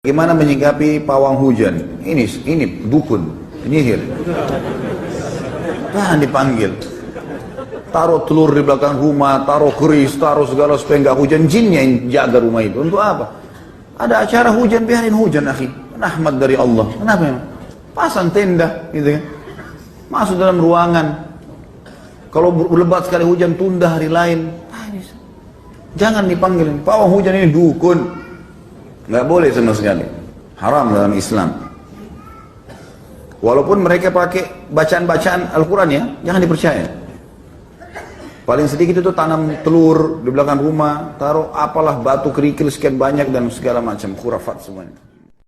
Gimana menyikapi pawang hujan? Ini dukun, penyihir. Tahan dipanggil. Taruh telur di belakang rumah, taruh keris, taruh segala supaya nggak hujan. Jinnya yang jaga rumah itu. Untuk apa? Ada acara hujan, biarin hujan, akhi. Rahmat dari Allah. Kenapa ya? Pasang tenda, gitu kan? Masuk dalam ruangan. Kalau lebat sekali hujan, tunda hari lain. Jangan dipanggil. Pawang hujan ini dukun. Nggak boleh sama sekali. Haram dalam Islam. Walaupun mereka pakai bacaan-bacaan Al-Quran ya, jangan dipercaya. Paling sedikit itu tanam telur di belakang rumah, taruh apalah batu kerikil sekian banyak dan segala macam khurafat semuanya.